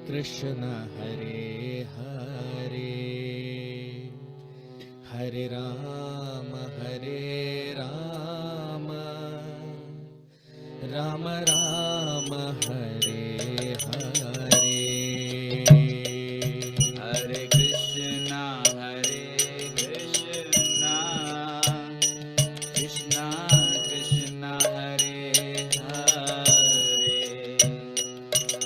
Krishna Hare Hare, Hare Rama Rama Rama Hare Hare. Hare Krishna Krishna Krishna Hare Hare,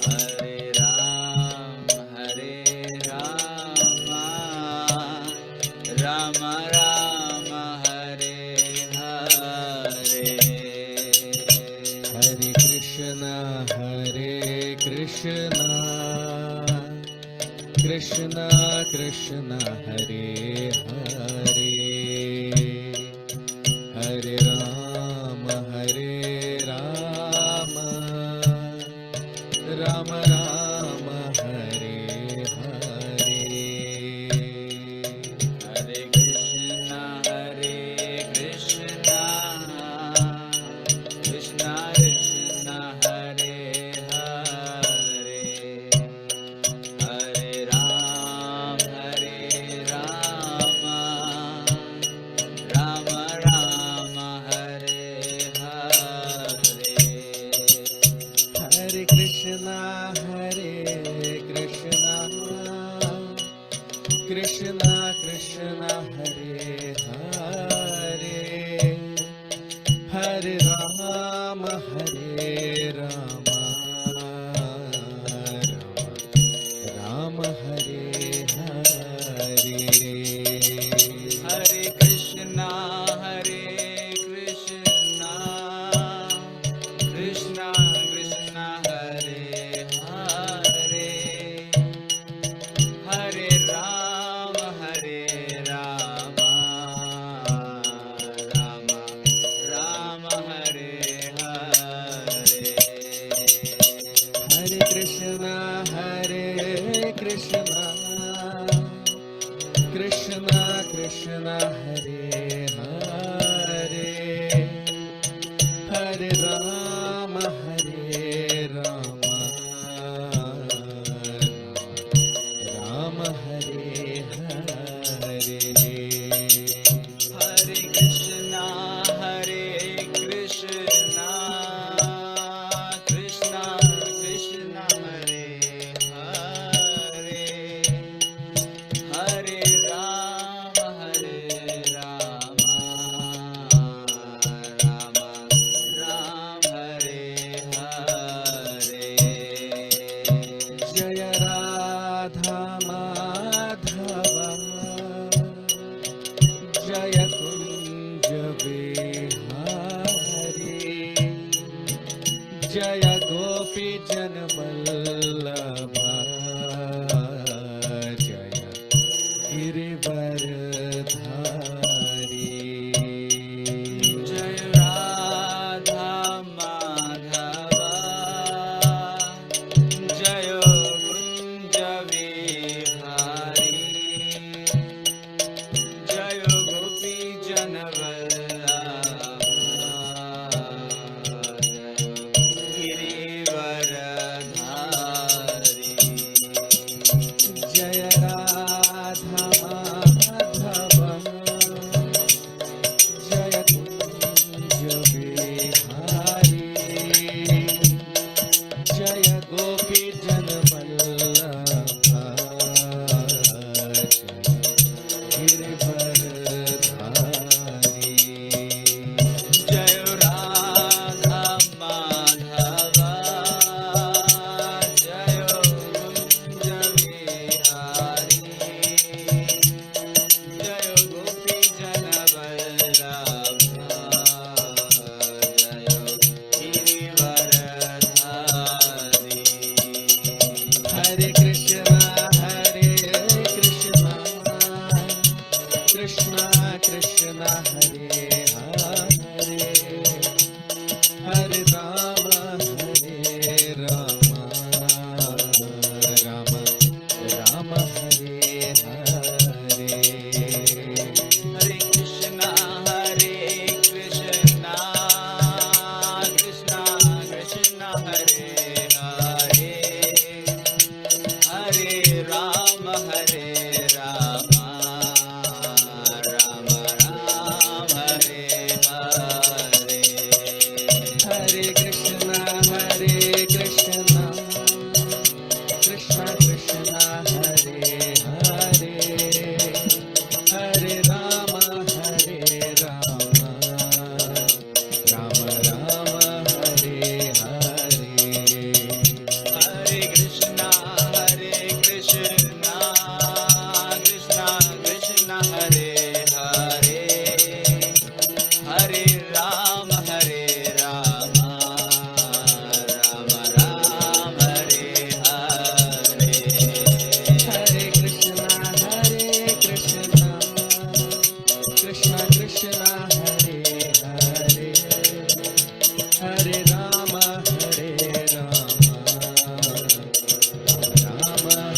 Hare Rama Rama Rama Hare Hare. Hare Krishna Krishna Krishna Hare Hare, Hare Rama Rama Rama Hare Hare. Hare Krishna Krishna Krishna Hare Hare, Hare Rama Rama Rama Hare Hare. Hare Krishna Krishna Krishna Hare Hare, Hare Rama Rama Hare Hare. Hare Krishna Krishna Krishna Hare Hare, Hare Rama Rama Rama Hare Hare. Hare Krishna Krishna Krishna Hare Hare, Hare Rama Rama Hare Hare. Hare Krishna Krishna Krishna Hare Hare, Hare Rama Rama Rama Hare Hare. Jaya Radha Madhava, Jaya Kunja Vihari, Jaya Gopi Janvallabha, Jaya Girivaradhari. Jai Radha Madhava, Jayo Kunja Vihari, Jayo Gopi Janvallabha, Jayo Girivaradhari. Hare Rama, Rama Rama, Hare Hare. Hare Krishna, Krishna Krishna, Hare Hare, Hare Rama, Rama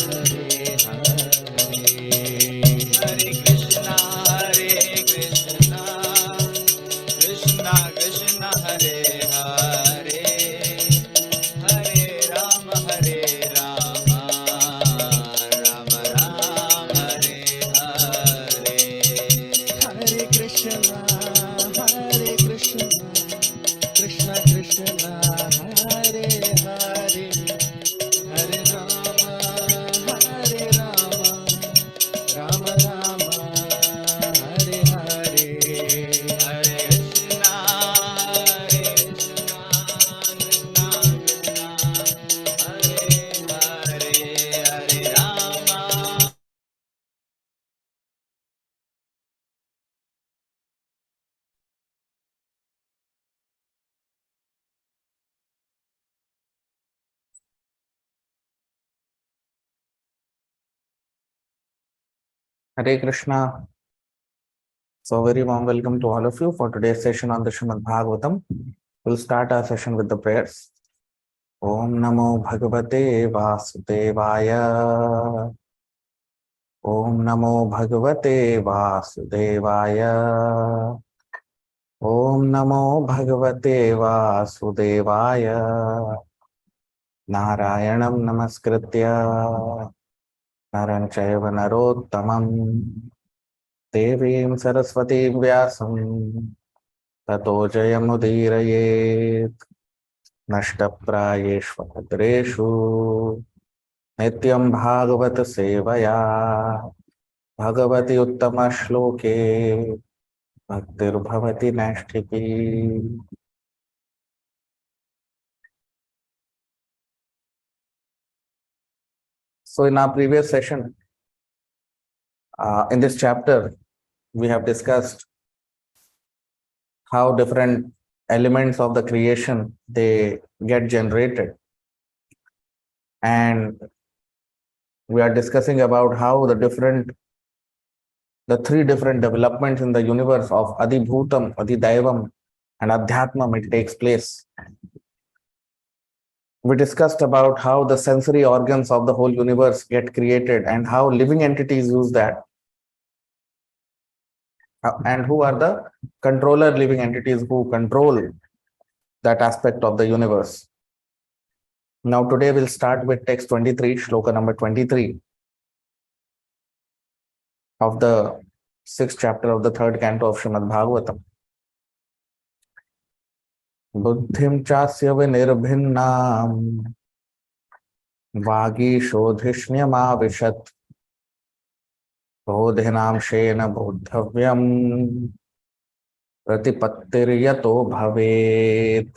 Hare Hare. Hare Krishna, Krishna Krishna, Hare Hare, Hare Rama, Rama Rama, Hare Hare. Hare Krishna, Krishna Krishna, Hare Hare, Hare Rama, Rama Rama, Hare Hare. Hare Krishna, Krishna Krishna, Hare Hare, Hare Rama. Hare Krishna. So very warm welcome to all of you for today's session on the Srimad Bhagavatam. We'll start our session with the prayers. Om Namo Bhagavate Vasudevaya. Om Namo Bhagavate Vasudevaya. Om Namo Bhagavate Vasudevaya. Narayanam Namaskritya Naran Chaiva Narottamam Devim Saraswati Vyasam Tato Jayamudiraye Nashtaprayeshvadreshu Nityam Bhagavata Sevaya Bhagavati Uttama Shloke Bhaktir Bhavati Nashtiki. So in our previous session, in this chapter, we have discussed how different elements of the creation they get generated, and we are discussing about how the three different developments in the universe of Adibhutam, Adidaivam, and Adhyatmam it takes place. We discussed about how the sensory organs of the whole universe get created and how living entities use that, and who are the controller living entities who control that aspect of the universe. Now today we'll start with text 23, Shloka number 23 of the 6th chapter of the 3rd canto of Srimad Bhagavatam. Buddhim chasya vinirabhinnam vāgīṣodhiṣņamavishat bodhinam shena bodhavyam pratipattiryato bhavet.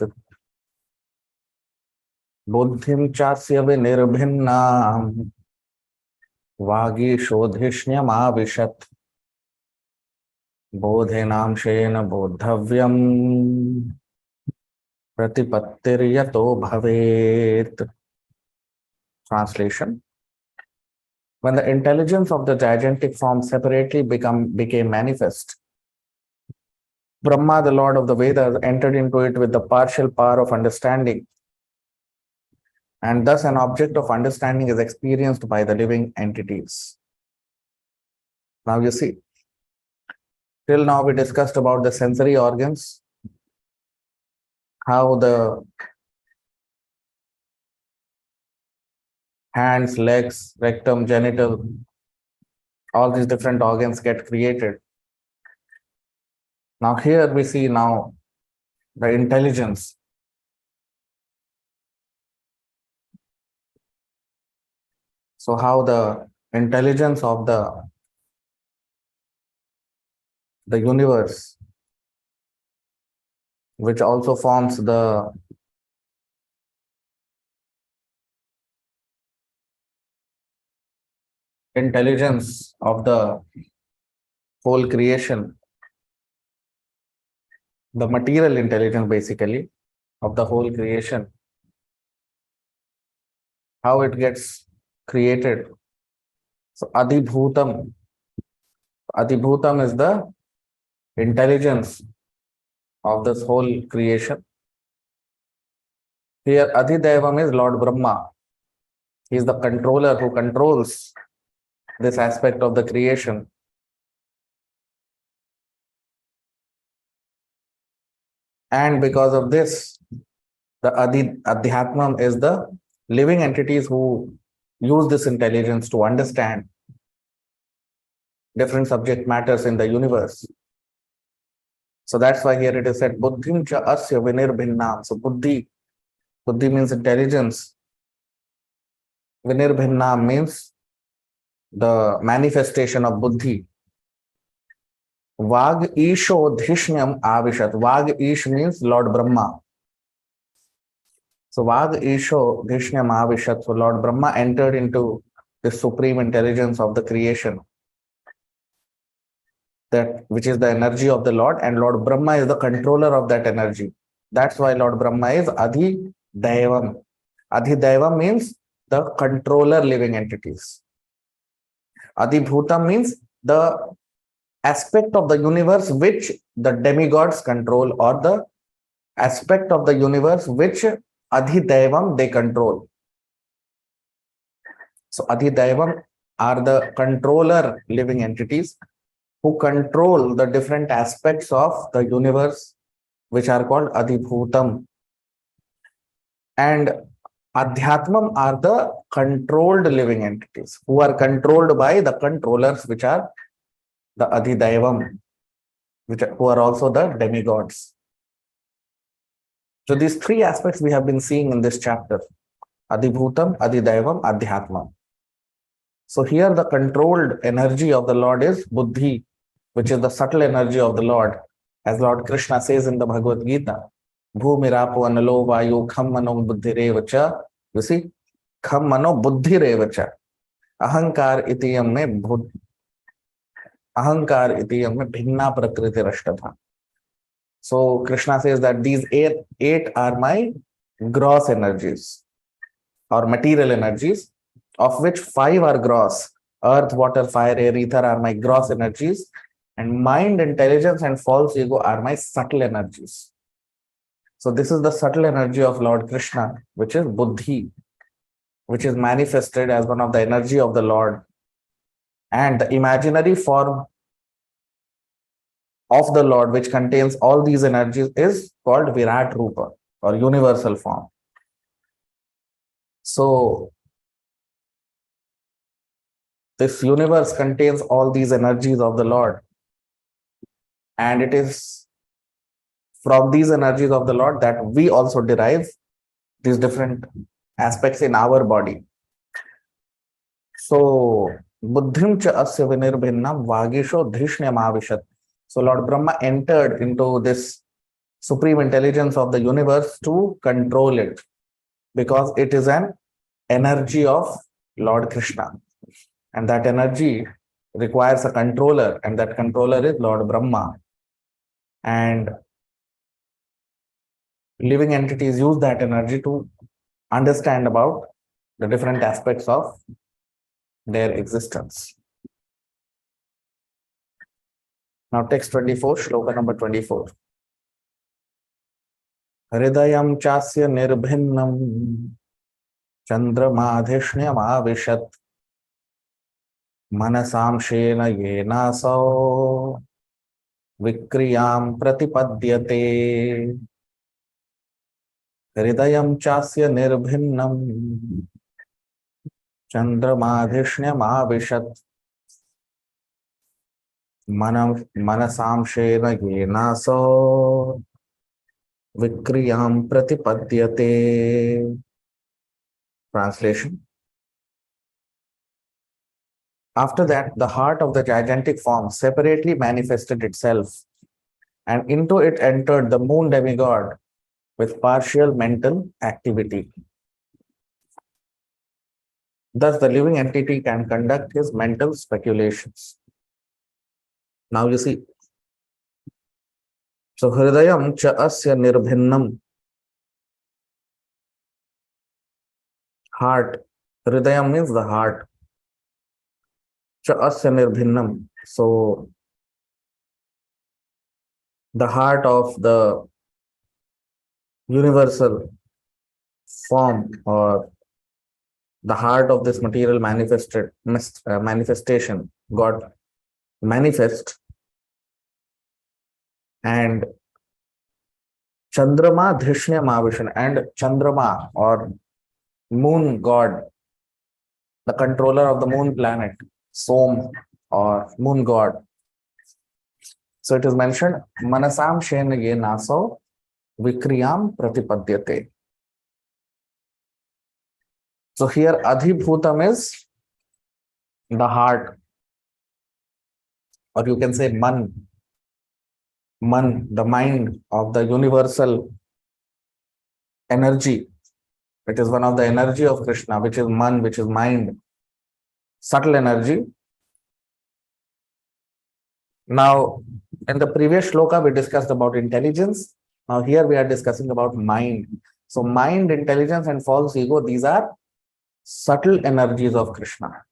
Buddhim chasya vinirabhinnam vāgīṣodhiṣņamavishat bodhinam shena bodhavyam pratipattiryato bhavet. Translation. When the intelligence of the gigantic form separately became manifest, Brahma, the Lord of the Vedas, entered into it with the partial power of understanding, and thus an object of understanding is experienced by the living entities. Now you see, till now we discussed about the sensory organs, how the hands, legs, rectum, genital, all these different organs get created. Now here we see now the intelligence. So how the intelligence of the universe, which also forms the intelligence of the whole creation, the material intelligence basically of the whole creation, how it gets created. So Adhibhutam is the intelligence of this whole creation. Here Adhidevam is Lord Brahma. He is the controller who controls this aspect of the creation. And because of this, the Adhyatmam is the living entities who use this intelligence to understand different subject matters in the universe. So that's why here it is said, Buddhim cha asya vinirbhinnam. So Buddhi means intelligence. Vinirbhinnam means the manifestation of Buddhi. Vag Isho Dhishnyam Avishat. Vag Ish means Lord Brahma. So Vag Isho Dhishnyam Avishat. So Lord Brahma entered into the supreme intelligence of the creation, that which is the energy of the Lord, and Lord Brahma is the controller of that energy. That's why Lord Brahma is Adhi Daivam. Adhi Daivam means the controller living entities. Adhibhutam means the aspect of the universe which the demigods control, or the aspect of the universe which Adhidaivam they control. So Adhidaivam are the controller living entities who control the different aspects of the universe, which are called Adhibhutam. And Adhyatmam are the controlled living entities who are controlled by the controllers, which are the Adhidaivam, who are also the demigods. So these three aspects we have been seeing in this chapter: Adhibhutam, Adhidaivam, Adhyatmam. So here the controlled energy of the Lord is Buddhi, which is the subtle energy of the Lord. As Lord Krishna says in the Bhagavad Gita, Bhumirapo analo vayu kham mano buddhirevacha. You see, kham mano buddhirevacha. Ahankar itiyam mein bhinna prakriti rashtadha. So Krishna says that these eight are my gross energies or material energies, of which 5 are gross. Earth, water, fire, air, ether are my gross energies, and mind, intelligence, and false ego are my subtle energies. So this is the subtle energy of Lord Krishna, which is Buddhi, which is manifested as one of the energy of the Lord. And the imaginary form of the Lord, which contains all these energies, is called Virat Rupa, or universal form. So this universe contains all these energies of the Lord, and it is from these energies of the Lord that we also derive these different aspects in our body. So Buddhim cha asya vinirbhinnam vagisho dhishnyam avishat. So Lord Brahma entered into this supreme intelligence of the universe to control it, because it is an energy of Lord Krishna. And that energy requires a controller, and that controller is Lord Brahma. And living entities use that energy to understand about the different aspects of their existence. Now text 24, shloka number 24. Hridayam chasya nirbhinnam chandramadhishnyam avishat manasamshena yenaso vikriyam pratipadyate. Hridayam chasya nirbhinnam chandramadhishnyam avishat manasamshena yenaso vikriyam pratipadyate. Translation. After that, the heart of the gigantic form separately manifested itself, and into it entered the moon demigod with partial mental activity. Thus, the living entity can conduct his mental speculations. Now you see, So hridayam cha asya nirbhinnam. Heart. Hridayam means the heart. Cha asya nirbhinnam. So the heart of the universal form, or the heart of this material manifestation got manifest, and Chandrama Dhrishnya Mahavishan, and Chandrama or moon god, the controller of the moon planet, Som or moon god. So it is mentioned, Manasam Shen Ye Naso Vikriyam Pratipadyate. So here Adhibhutam is the heart, or you can say Man, the mind of the universal energy. It is one of the energy of Krishna, which is Man, which is mind, subtle energy. Now, in the previous shloka, we discussed about intelligence. Now here we are discussing about mind. So mind, intelligence, and false ego, these are subtle energies of Krishna.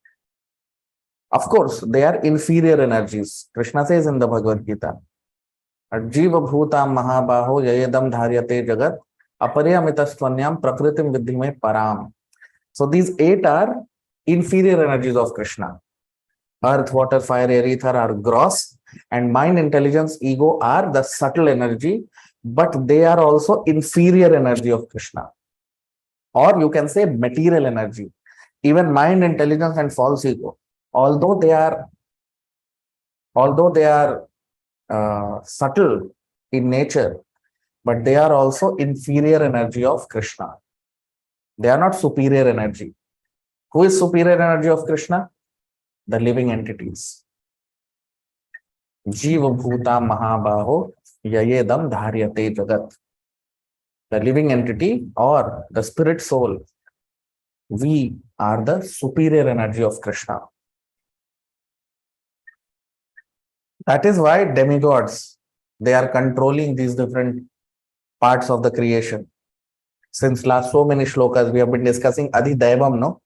Of course, they are inferior energies. Krishna says in the Bhagavad Gita, Jiva Bhutam Mahabaho Yayedam Dharyate Jagat Aparyamitastvanyam Prakritim Vidhime Param. So these 8 are inferior energies of Krishna. Earth, water, fire, air, ether are gross, and mind, intelligence, ego are the subtle energy, but they are also inferior energy of Krishna. Or you can say material energy. Even mind, intelligence, and false ego, although they are subtle in nature, but they are also inferior energy of Krishna. They are not superior energy. Who is superior energy of Krishna? The living entities. Jiva Bhuta Mahabaho Yayedam Dharyate Jagat. The living entity or the spirit soul, we are the superior energy of Krishna. That is why demigods, they are controlling these different parts of the creation. Since last so many shlokas, we have been discussing Adhidaivam, no?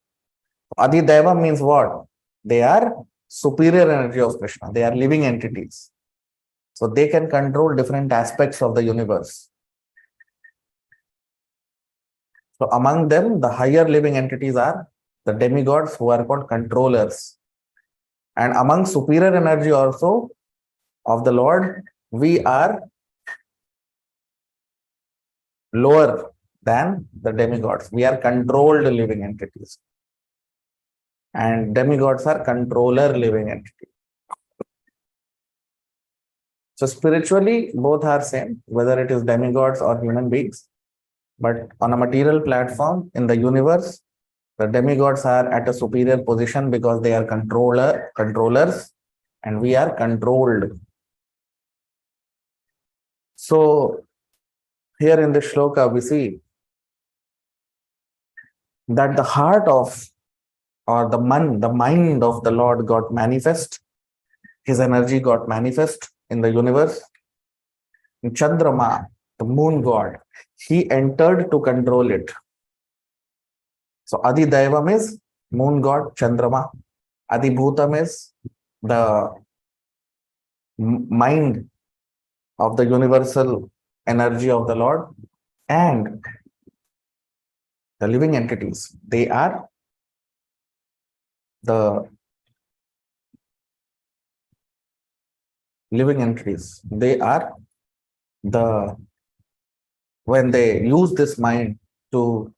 Adhidaivam means what? They are superior energy of Krishna. They are living entities. So they can control different aspects of the universe. So among them, the higher living entities are the demigods, who are called controllers. And among superior energy also of the Lord, we are lower than the demigods. We are controlled living entities. And demigods are controller living entities. So spiritually, both are same, whether it is demigods or human beings. But on a material platform in the universe, the demigods are at a superior position because they are controllers, and we are controlled. So here in this shloka, we see that the heart of, or the mind of the Lord got manifest. His energy got manifest in the universe. Chandrama, the moon god, he entered to control it. So Adhidaivam is moon god Chandrama. Adhibhutam is the mind of the universal energy of the Lord, and the living entities, they are the living entities. They are the, when they use this mind to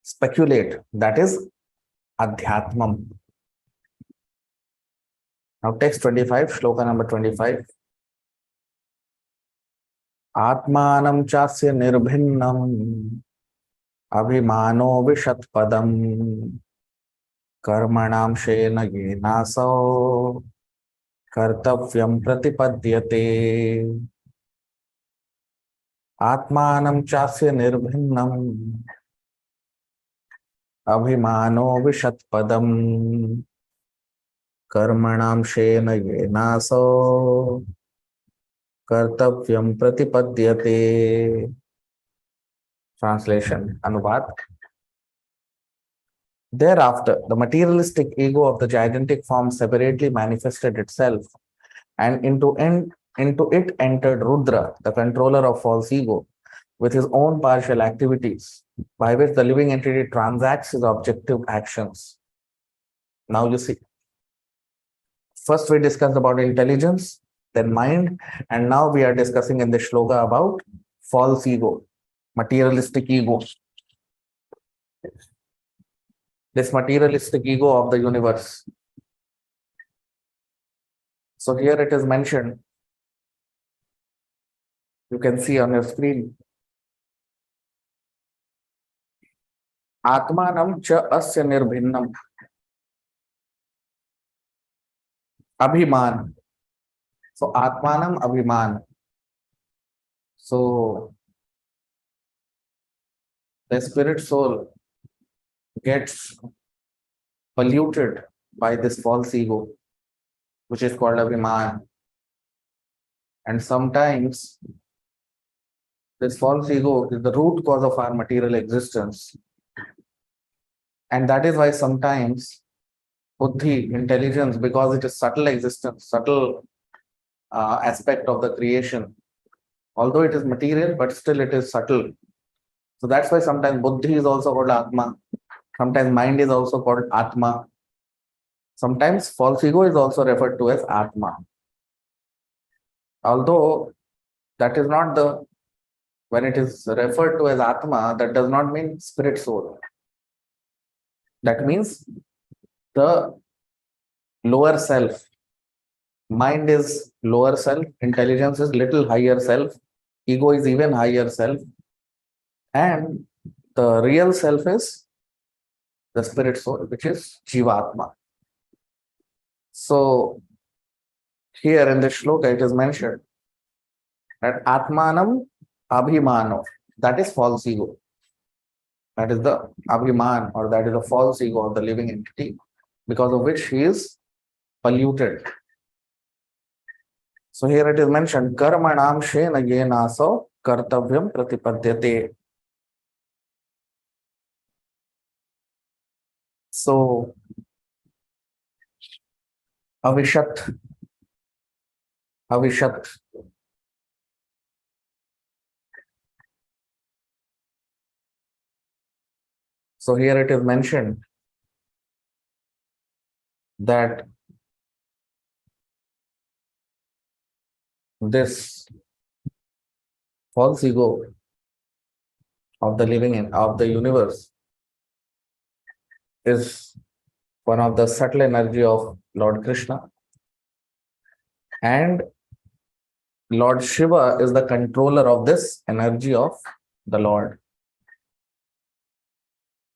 speculate, that is Adhyatmam. Now text 25, shloka number 25. Atmanam chasya nirbhinnam abhimano vishatpadam karmanam shena yenaso kartavyam pratipadyate. Atmanam chasya nirbhinnam abhimano vishatpadam karmanam shena yenaso Kartavyam प्रतिपद्यते. Translation, Anubad. Thereafter, the materialistic ego of the gigantic form separately manifested itself, and into it entered Rudra, the controller of false ego, with his own partial activities, by which the living entity transacts his objective actions. Now you see, first we discussed about intelligence, then mind, and now we are discussing in the shloka about false ego, materialistic ego. This materialistic ego of the universe. So here it is mentioned. You can see on your screen. Atmanam cha asya nirbhinnam. Abhiman. So Atmanam Abhiman. So the spirit soul gets polluted by this false ego, which is called Abhiman. And sometimes this false ego is the root cause of our material existence. And that is why sometimes buddhi, intelligence, because it is subtle existence, subtle aspect of the creation, although it is material, but still it is subtle. So that's why sometimes buddhi is also called Atma. Sometimes mind is also called Atma. Sometimes false ego is also referred to as Atma. Although that is not the, when it is referred to as Atma, that does not mean spirit soul. That means the lower self. Mind is lower self, intelligence is little higher self, ego is even higher self, and the real self is the spirit soul, which is Jivatma. So here in the shloka it is mentioned that Atmanam Abhimano, that is false ego. That is the Abhiman, or that is the false ego of the living entity, because of which he is polluted. So here it is mentioned, Karmanam Shena Yenaso Kartavyam Pratipadyate. So Avishat. So here it is mentioned that this false ego of the living of the universe is one of the subtle energy of Lord Krishna, and Lord Shiva is the controller of this energy of the Lord.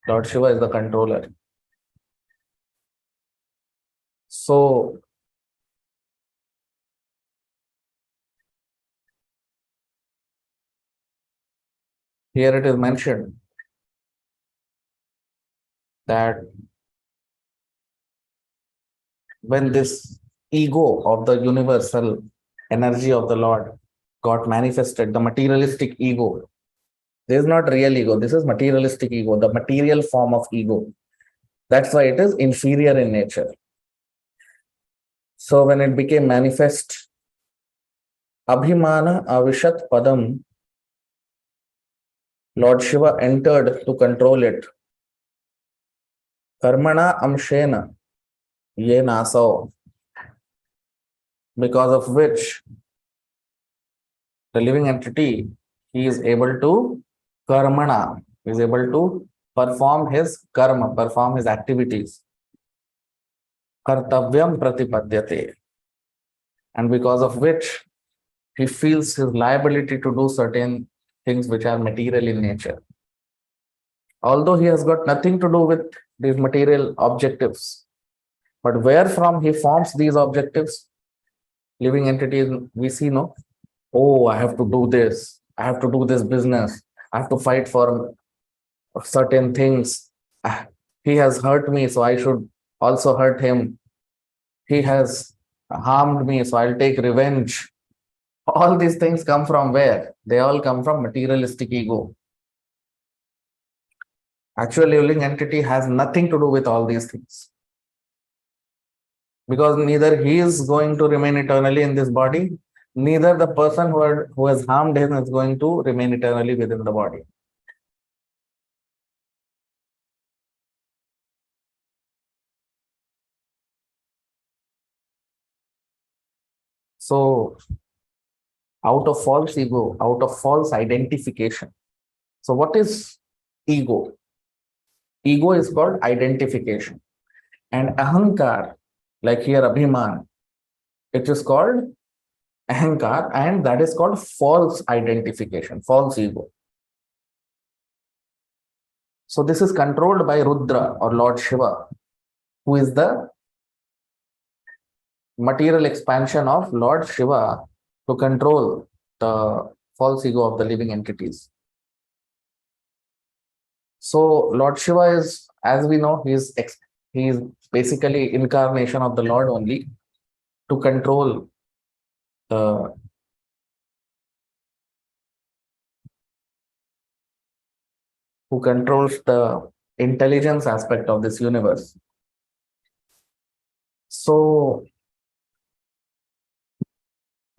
Lord Shiva is the controller. So here it is mentioned that when this ego of the universal energy of the Lord got manifested, the materialistic ego, this is not real ego, this is materialistic ego, the material form of ego. That's why it is inferior in nature. So when it became manifest, Abhimana Avishat Padam, Lord Shiva entered to control it. Karmana Amshena Yenaso, because of which the living entity, he is able to karmana, he is able to perform his karma, perform his activities. Kartavyam pratipadyate. And because of which he feels his liability to do certain things which are material in nature. Although he has got nothing to do with these material objectives, but where from he forms these objectives, living entities, we see, no, oh, I have to do this, I have to do this business, I have to fight for certain things. He has hurt me, so I should also hurt him. He has harmed me, so I'll take revenge. All these things come from where? They all come from materialistic ego. Actual living entity has nothing to do with all these things. Because neither he is going to remain eternally in this body, neither the person who has harmed him is going to remain eternally within the body. So, out of false ego, out of false identification. So, what is ego? Ego is called identification. And ahankar, like here Abhiman, it is called ahankar, and that is called false identification, false ego. So, this is controlled by Rudra or Lord Shiva, who is the material expansion of Lord Shiva to control the false ego of the living entities. So Lord Shiva is, as we know, he is basically incarnation of the Lord only to control the who controls the intelligence aspect of this universe. So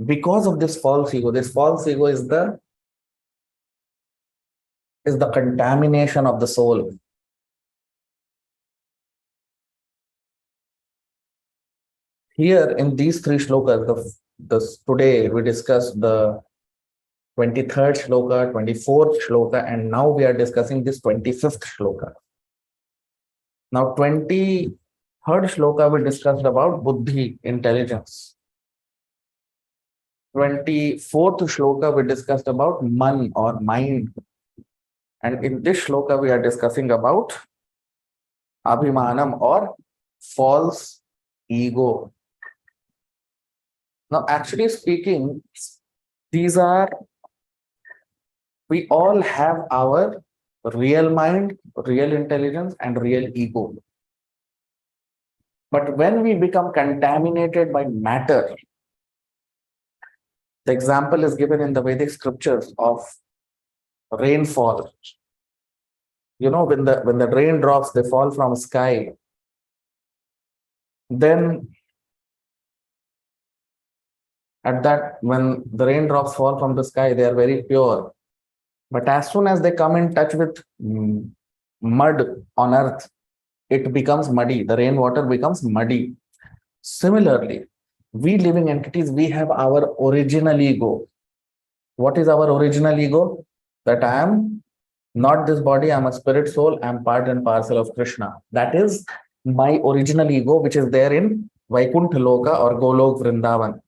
because of this false ego is the contamination of the soul. Here in these three shlokas, today we discussed the 23rd shloka, 24th shloka, and now we are discussing this 25th shloka. Now, 23rd shloka we discussed about buddhi, intelligence. 24th shloka we discussed about man or mind. And in this shloka we are discussing about abhimanam or false ego. Now, actually speaking, we all have our real mind, real intelligence, and real ego. But when we become contaminated by matter, the example is given in the Vedic scriptures of rainfall. You know, when the raindrops they fall from sky, then when the raindrops fall from the sky, they are very pure. But as soon as they come in touch with mud on earth, it becomes muddy. The rainwater becomes muddy. Similarly, we living entities, we have our original ego. What is our original ego? That I am not this body, I am a spirit soul, I am part and parcel of Krishna. That is my original ego, which is there in Vaikuntha Loka or Golok Vrindavan.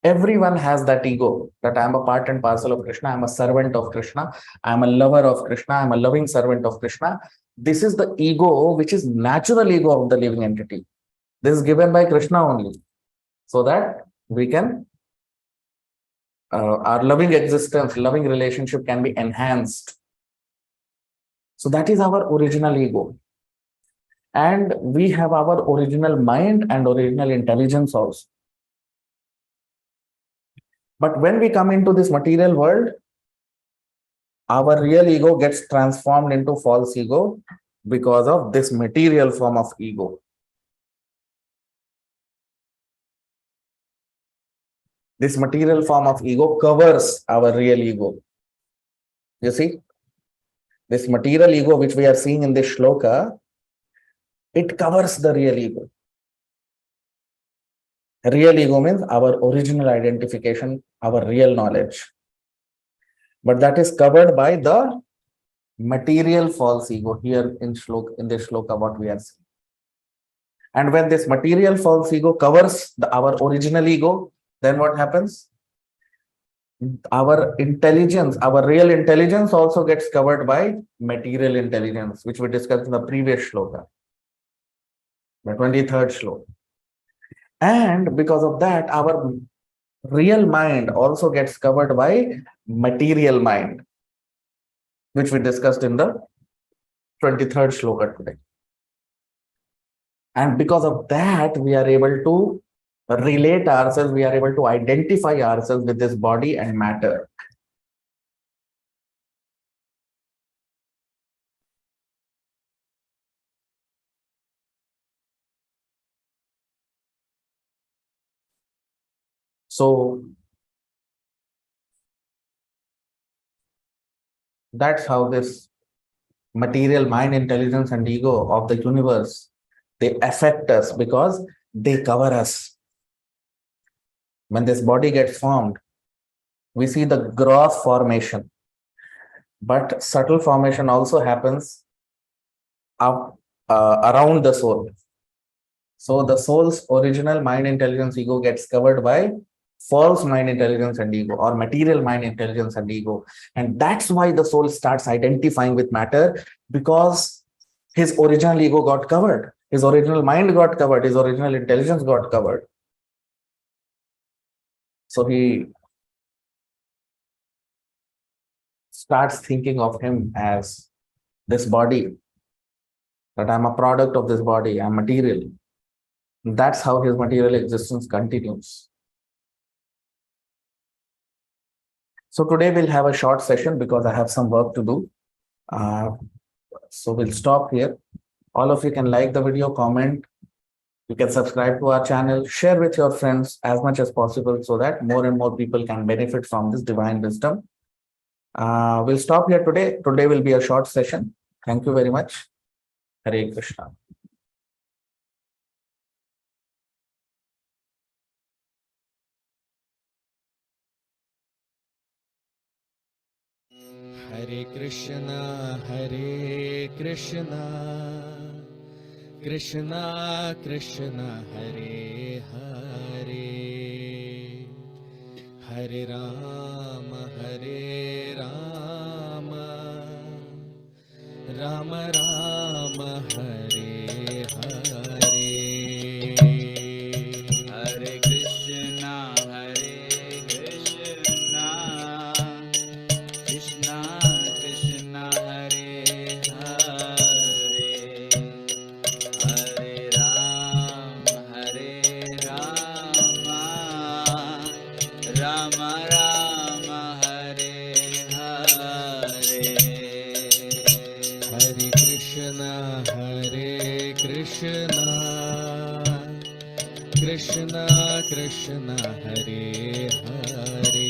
Everyone has that ego that I am a part and parcel of Krishna, I am a servant of Krishna, I am a lover of Krishna, I am a loving servant of Krishna. This is the ego, which is natural ego of the living entity. This is given by Krishna only, so that we can, our loving existence, loving relationship can be enhanced. So that is our original ego. And we have our original mind and original intelligence also. But when we come into this material world, our real ego gets transformed into false ego because of this material form of ego. This material form of ego covers our real ego. You see, this material ego which we are seeing in this shloka, it covers the real ego. Real ego means our original identification, our real knowledge. But that is covered by the material false ego here in this shloka, what we are seeing. And when this material false ego covers our original ego, then what happens? Our intelligence, our real intelligence also gets covered by material intelligence, which we discussed in the previous shloka, the 23rd shloka. And because of that, our real mind also gets covered by material mind, which we discussed in the 23rd shloka today. And because of that, we are able to relate ourselves, we are able to identify ourselves with this body and matter. So that's how this material mind, intelligence, and ego of the universe, they affect us because they cover us. When this body gets formed, we see the gross formation, but subtle formation also happens up around the soul. So the soul's original mind, intelligence, ego gets covered by false mind, intelligence, and ego, or material mind, intelligence, and ego. And that's why the soul starts identifying with matter, because his original ego got covered, his original mind got covered, his original intelligence got covered. So he starts thinking of him as this body, that I'm a product of this body, I'm material. That's how his material existence continues. So today we'll have a short session because I have some work to do. So we'll stop here. All of you can like the video, comment. You can subscribe to our channel, share with your friends as much as possible so that more and more people can benefit from this divine wisdom. We'll stop here today. Today will be a short session. Thank you very much. Hare Krishna. Hare Krishna, Krishna Krishna, Hare Hare, Hare Rama, Rama Rama, Hare Hare. Hare Krishna, Krishna Krishna, Hare Hare, Hare Rama, Rama Rama, Hare Hare. Hare Krishna, Krishna Krishna, Hare Hare,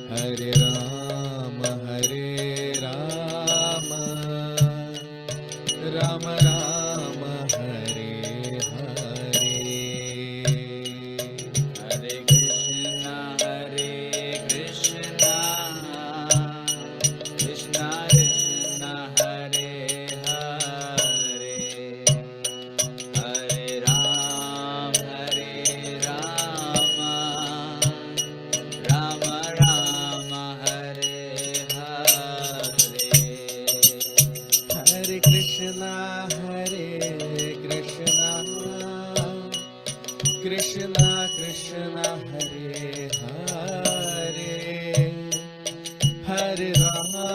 Hare Rama, Rama Rama, Hare Hare. Hare Krishna, Krishna Krishna, Hare Hare, Hare Rama, Rama Rama, Hare Hare. Hare Krishna, Krishna Krishna, Hare Hare, Hare Rama,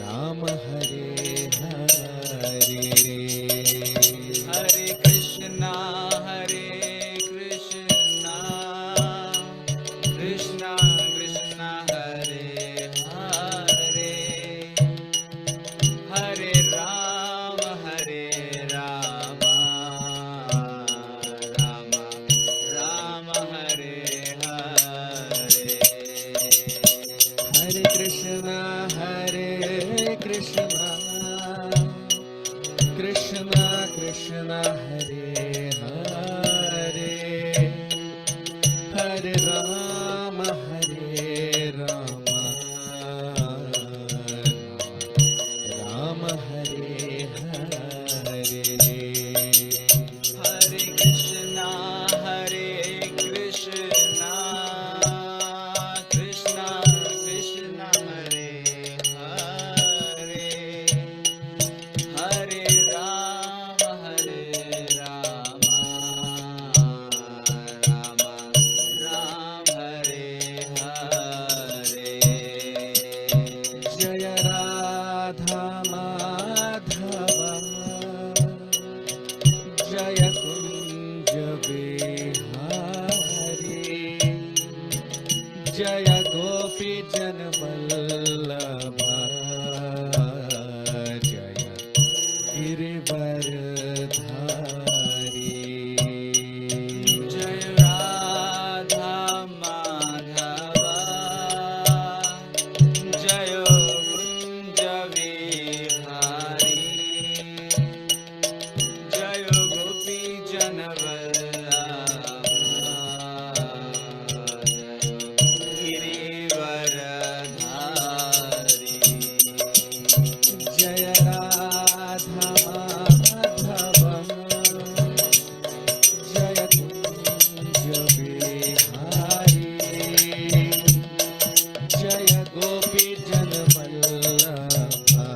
Rama Hare Hare. Hare Krishna, Krishna Krishna, Hare Hare, Hare Rama, Rama Rama, Hare Hare. Hare Krishna, Krishna Krishna, Hare Hare, Hare Rama, Rama Hare Hare. Hare Krishna, Krishna Krishna, Hare Hare, Hare Rama, Rama Rama, जय गोपी जन वल्लभा जय गिरिवरधारी जय राधा माधवा जय कुंज विहारी जय गोपी जन जय राधा माधव जय कुंज बिहारी जय गोपी जन वल्लभा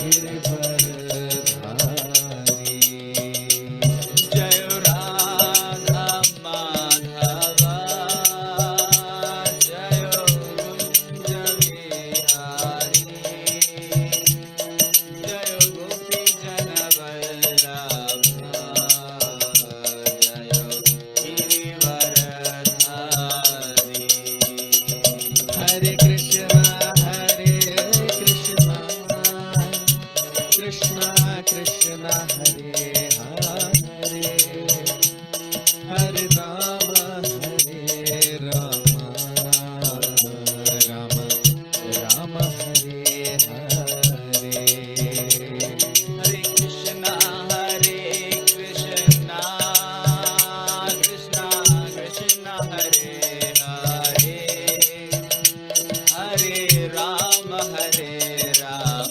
गिरिवरधारी जय राधा माधवा जय कुंज विहारी जय गोपी जन वल्लभा जय गिरिवरधारी हरे कृष्णा कृष्णा कृष्णा हरे हरे हरे राम राम राम हरे हरे हरे कृष्णा कृष्णा कृष्णा हरे हरे हरे राम राम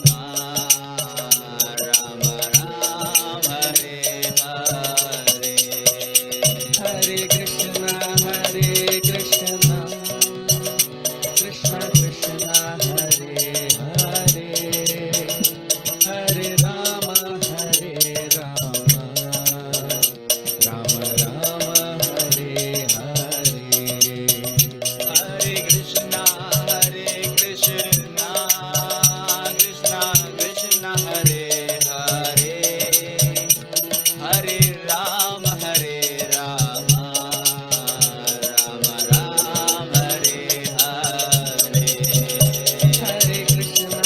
राम हरे हरे हरे कृष्णा कृष्णा कृष्णा हरे हरे हरे राम राम राम हरे हरे हरे कृष्णा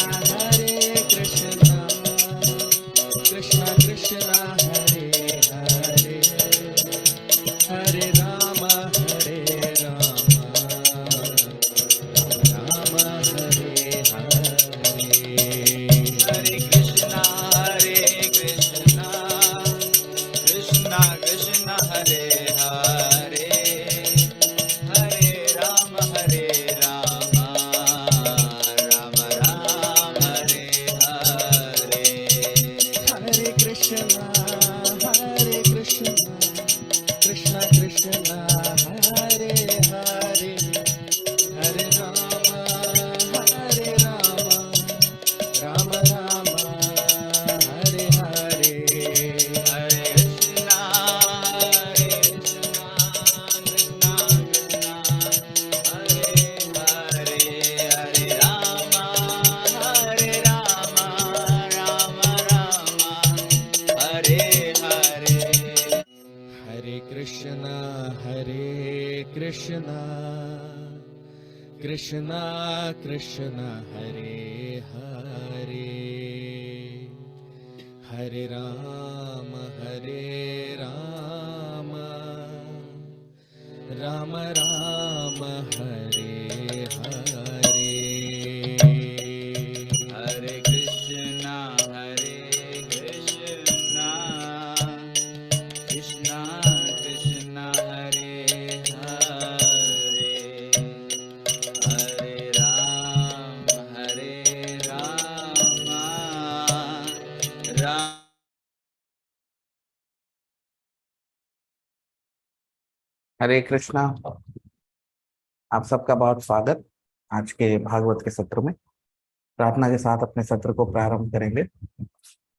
कृष्णा कृष्णा हरे हरे हरे राम राम राम हरे हरे हरे कृष्णा कृष्णा हरे हरे हरे राम राम हरे हरे हरे कृष्णा कृष्णा कृष्णा हरे हरे हरे राम राम राम हरे हरे हरे कृष्णा कृष्णा कृष्णा हरे हरे हरे राम राम हरे हरे हरे कृष्णा कृष्णा हरे हरे हरे राम राम हरे हरे हरे कृष्णा कृष्णा हरे हरे हरे राम राम हरे हरे हरे कृष्णा कृष्णा कृष्णा हरे हरे हरे राम राम हरे कृष्णा। आप सबका बहुत स्वागत आज के भागवत के सत्र में। प्रार्थना के साथ अपने सत्र को प्रारंभ करेंगे।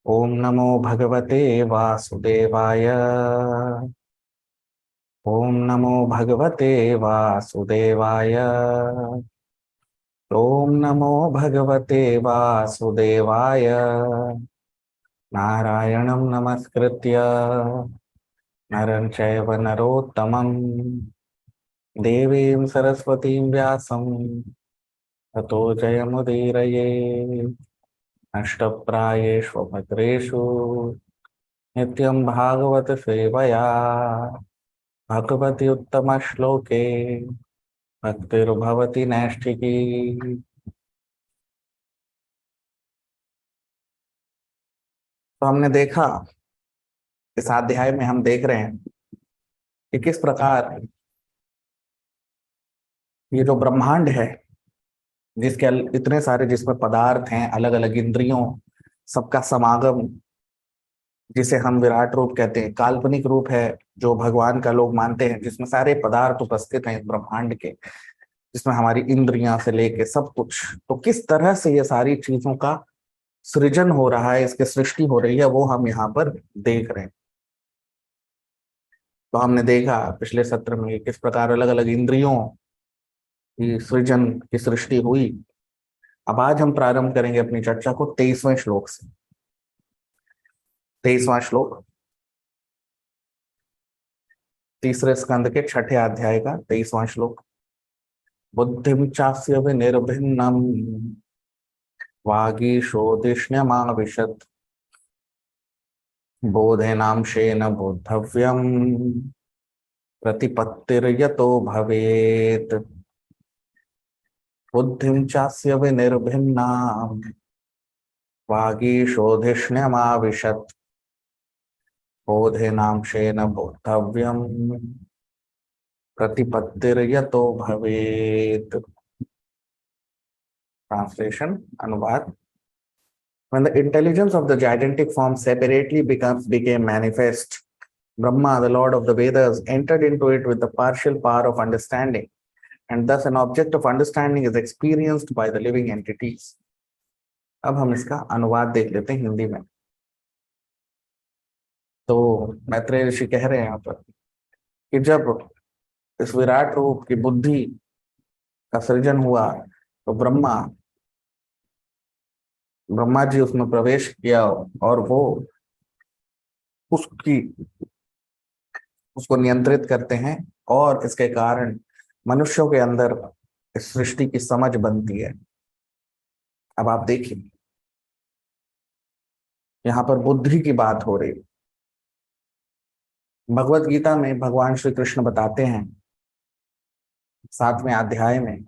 ओम नमो भगवते वासुदेवाय। ओम नमो भगवते वासुदेवाय। ओम नमो भगवते वासुदेवाय। नारायणं नमस्कृत्य नरं चैव नरोत्तमं देवीं सरस्वतीं व्यासं ततो जयमुदीरये। अष्टप्रायेषु भद्रेषु नित्यं भागवत सेवया भगवति उत्तम श्लोके भक्तिर्भवति नैष्ठिकी। तो हमने देखा, इस अध्याय में हम देख रहे हैं कि किस प्रकार ये जो ब्रह्मांड है, जिसके इतने सारे जिसमें पदार्थ हैं, अलग अलग इंद्रियों सबका समागम, जिसे हम विराट रूप कहते हैं, काल्पनिक रूप है जो भगवान का लोग मानते हैं, जिसमें सारे पदार्थ उपस्थित हैं इस ब्रह्मांड के, जिसमें हमारी इंद्रियां से लेके सब कुछ। तो किस तरह से ये सारी चीजों का सृजन हो रहा है, इसकी सृष्टि हो रही है, वो हम यहाँ पर देख रहे हैं। तो हमने देखा पिछले सत्र में किस प्रकार अलग अलग इंद्रियों की सृजन की सृष्टि हुई। अब आज हम प्रारंभ करेंगे अपनी चर्चा को 23वें श्लोक से। 23वां श्लोक तीसरे स्कंद के 6ठे अध्याय का 23वां श्लोक। बुद्धिं चास्य विनिर्भिन्नम् वागीशोधिष्ण्यमाविशत् बोधेनांशेन बोद्धव्यम् प्रतिपत्तिर्यतो भवेत्। बुद्धिं चास्य विनिर्भिन्नाम् वागीशोधिष्ण्यमाविशत् बोधेनांशेन बोद्धव्यम् प्रतिपत्तिर्यतो भवेत्। ट्रांसलेशन, अनुवाद। When the intelligence of the gigantic form separately became manifest, Brahma, the Lord of the Vedas, entered into it with the partial power of understanding, and thus an object of understanding is experienced by the living entities. अब हम इसका अनुवाद देख लेते हैं हिंदी में। तो मैत्रेय ऋषि कह रहे हैं यहाँ पर कि जब इस विराट रूप की बुद्धि का सृजन हुआ तो ब्रह्मा जी उसमें प्रवेश किया और वो उसको नियंत्रित करते हैं, और इसके कारण मनुष्यों के अंदर इस सृष्टि की समझ बनती है। अब आप देखिए, यहाँ पर बुद्धि की बात हो रही। भगवत गीता में भगवान श्री कृष्ण बताते हैं 7वें अध्याय में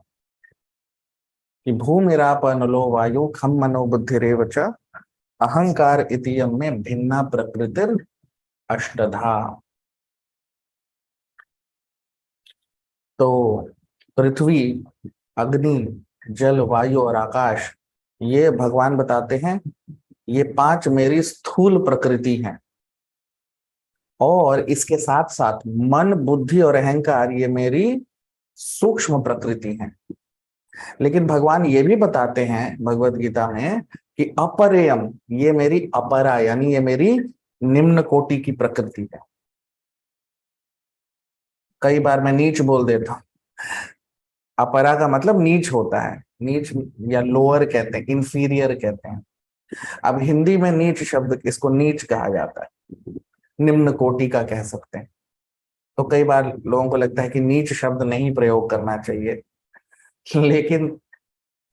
कि भूमिराप नलो वायु खम मनो बुद्धिरेव च अहंकार इतियम में भिन्ना प्रकृतिर अष्टधा। तो पृथ्वी, अग्नि, जल, वायु और आकाश, ये भगवान बताते हैं ये 5 मेरी स्थूल प्रकृति हैं, और इसके साथ साथ मन, बुद्धि और अहंकार ये मेरी सूक्ष्म प्रकृति हैं। लेकिन भगवान ये भी बताते हैं भगवत गीता में कि अपरेयम, ये मेरी अपरा यानी ये मेरी निम्न कोटि की प्रकृति है। कई बार मैं नीच बोल देता हूं। अपरा का मतलब नीच होता है, नीच या लोअर कहते हैं, इंफीरियर कहते हैं। अब हिंदी में नीच शब्द, इसको नीच कहा जाता है, निम्न कोटि का कह सकते हैं। तो कई बार लोगों को लगता है कि नीच शब्द नहीं प्रयोग करना चाहिए, लेकिन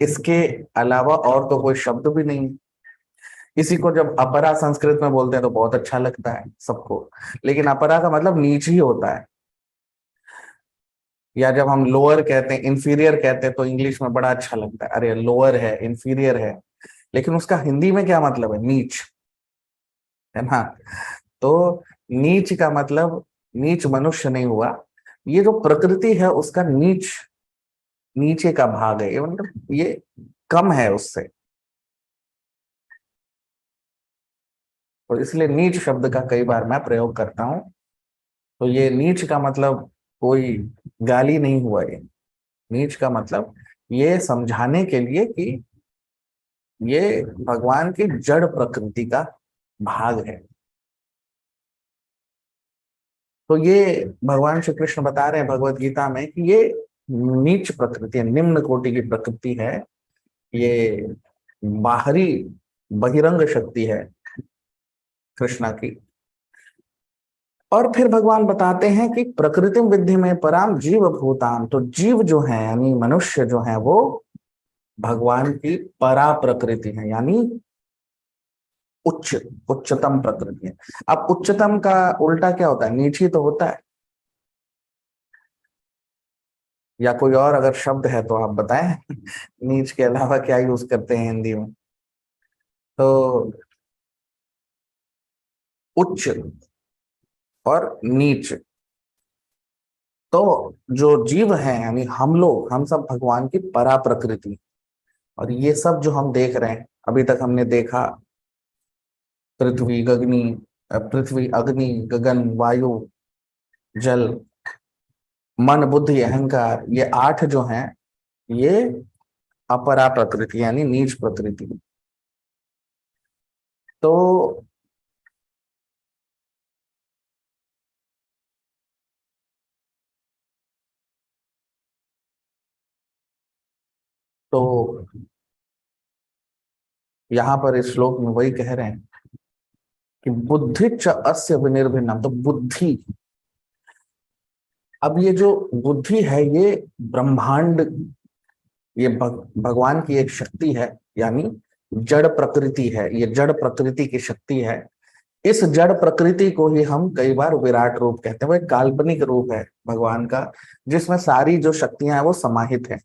इसके अलावा और तो कोई शब्द भी नहीं। इसी को जब अपरा संस्कृत में बोलते हैं तो बहुत अच्छा लगता है सबको, लेकिन अपरा का मतलब नीच ही होता है। या जब हम लोअर कहते हैं, इंफीरियर कहते हैं, तो इंग्लिश में बड़ा अच्छा लगता है, अरे लोअर है, इंफीरियर है, लेकिन उसका हिंदी में क्या मतलब है? नीच, है ना। तो नीच का मतलब नीच मनुष्य नहीं हुआ, ये जो प्रकृति है उसका नीच, नीचे का भाग है, ये मतलब ये कम है उससे। तो इसलिए नीच शब्द का कई बार मैं प्रयोग करता हूं। तो ये नीच का मतलब कोई गाली नहीं हुआ, ये नीच का मतलब ये समझाने के लिए कि ये भगवान की जड़ प्रकृति का भाग है। तो ये भगवान श्री कृष्ण बता रहे हैं भगवत गीता में कि ये नीच प्रकृति है, निम्न कोटि की प्रकृति है, ये बाहरी बहिरंग शक्ति है कृष्णा की। और फिर भगवान बताते हैं कि प्रकृतिम विद्धि में पराम जीव भूतान, तो जीव जो है यानी मनुष्य जो है वो भगवान की परा प्रकृति है, यानी उच्चतम प्रकृति है। अब उच्चतम का उल्टा क्या होता है? नीची तो होता है, या कोई और अगर शब्द है तो आप बताएं नीच के अलावा क्या यूज करते हैं हिंदी में? तो उच्च और नीच, तो जो जीव है यानी हम लोग, हम सब भगवान की परा प्रकृति। और ये सब जो हम देख रहे हैं, अभी तक हमने देखा पृथ्वी अग्नि गगन वायु जल मन बुद्धि अहंकार, ये 8 जो हैं ये अपरा प्रकृति यानी नीच प्रकृति। तो तो यहाँ पर इस श्लोक में वही कह रहे हैं कि बुद्धि च अस्य विनिर्भिन्नम, तो बुद्धि, अब ये जो बुद्धि है ये ब्रह्मांड, ये भगवान की एक शक्ति है, यानी जड़ प्रकृति है, ये जड़ प्रकृति की शक्ति है। इस जड़ प्रकृति को ही हम कई बार विराट रूप कहते हैं, वो एक काल्पनिक रूप है भगवान का, जिसमें सारी जो शक्तियां हैं वो समाहित है।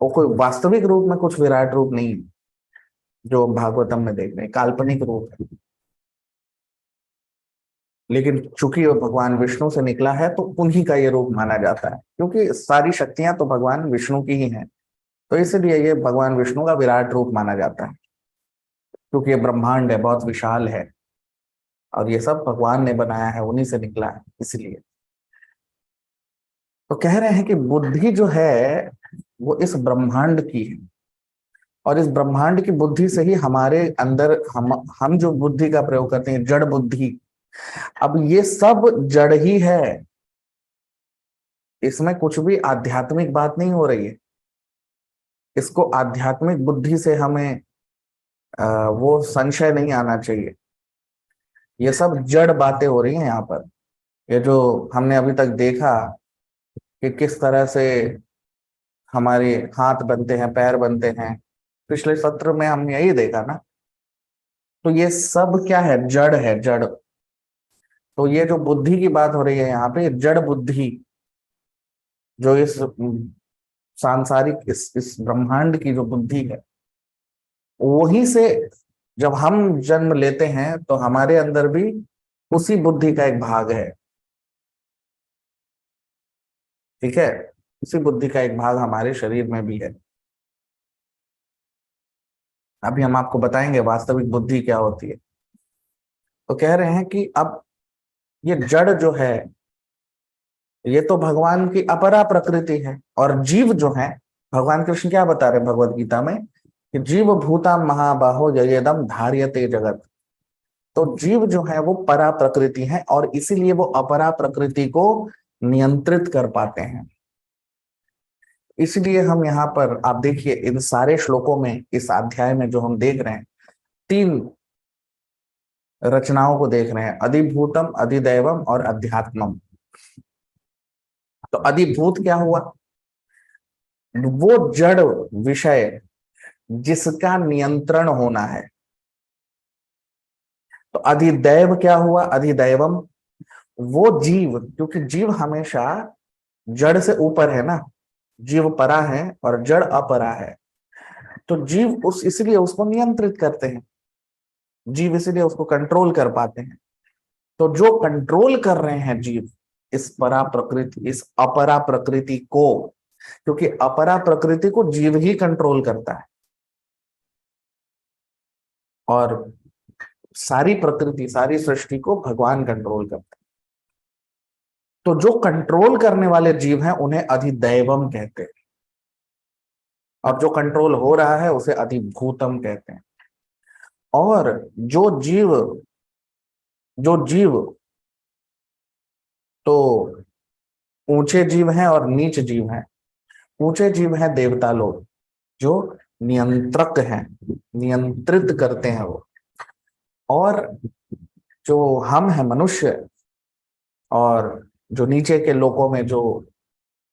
वो कोई वास्तविक रूप में कुछ विराट रूप नहीं है जो भागवतम में देख रहे हैं, काल्पनिक रूप है। लेकिन चूंकि वो भगवान विष्णु से निकला है तो उन्हीं का ये रूप माना जाता है, क्योंकि सारी शक्तियां तो भगवान विष्णु की ही हैं, तो इसलिए ये भगवान विष्णु का विराट रूप माना जाता है, क्योंकि ये ब्रह्मांड है, बहुत विशाल है और ये सब भगवान ने बनाया है, उन्हीं से निकला है इसलिए। तो कह रहे हैं कि बुद्धि जो है वो इस ब्रह्मांड की है, और इस ब्रह्मांड की बुद्धि से ही हमारे अंदर हम जो बुद्धि का प्रयोग करते हैं, जड़ बुद्धि, अब ये सब जड़ ही है, इसमें कुछ भी आध्यात्मिक बात नहीं हो रही है। इसको आध्यात्मिक बुद्धि से हमें वो संशय नहीं आना चाहिए। ये सब जड़ बातें हो रही हैं यहाँ पर। ये जो हमने अभी तक देखा कि किस तरह से हमारे हाथ बनते हैं, पैर बनते हैं, पिछले सत्र में हमने यही देखा ना। तो ये सब क्या है? जड़ है, जड़। तो ये जो बुद्धि की बात हो रही है यहाँ पे, जड़ बुद्धि जो इस सांसारिक इस ब्रह्मांड की जो बुद्धि है, वही से जब हम जन्म लेते हैं तो हमारे अंदर भी उसी बुद्धि का एक भाग है। ठीक है, उसी बुद्धि का एक भाग हमारे शरीर में भी है। अभी हम आपको बताएंगे वास्तविक बुद्धि क्या होती है। तो कह रहे हैं कि अब ये जड़ जो है ये तो भगवान की अपरा प्रकृति है, और जीव जो है, भगवान कृष्ण क्या बता रहे हैं भगवत गीता में कि जीव भूता महाबाहो ययेदम धार्यते जगत। तो जीव जो है वो परा प्रकृति है, और इसीलिए वो अपरा प्रकृति को नियंत्रित कर पाते हैं। इसलिए हम यहाँ पर आप देखिए इन सारे श्लोकों में, इस अध्याय में जो हम देख रहे हैं, 3 रचनाओं को देख रहे हैं, अधिभूतम, अधिदैवम और अध्यात्मम। तो अधिभूत क्या हुआ? वो जड़ विषय जिसका नियंत्रण होना है। तो अधिदैव क्या हुआ? अधिदैवम वो जीव, क्योंकि जीव हमेशा जड़ से ऊपर है ना, जीव परा है और जड़ अपरा है। तो जीव उस इसलिए उसको नियंत्रित करते हैं, जीव इसलिए उसको कंट्रोल कर पाते हैं। तो जो कंट्रोल कर रहे हैं जीव इस परा प्रकृति, इस अपरा प्रकृति को, क्योंकि अपरा प्रकृति को जीव ही कंट्रोल करता है, और सारी प्रकृति, सारी सृष्टि को भगवान कंट्रोल करता है। तो जो कंट्रोल करने वाले जीव हैं उन्हें अधिदैवम कहते हैं, और जो कंट्रोल हो रहा है उसे अधिभूतम कहते हैं। और जो जीव तो ऊंचे जीव हैं और नीच जीव हैं। ऊंचे जीव हैं देवता लोग, जो नियंत्रक हैं, नियंत्रित करते हैं वो। और जो हम हैं मनुष्य, और जो नीचे के लोकों में जो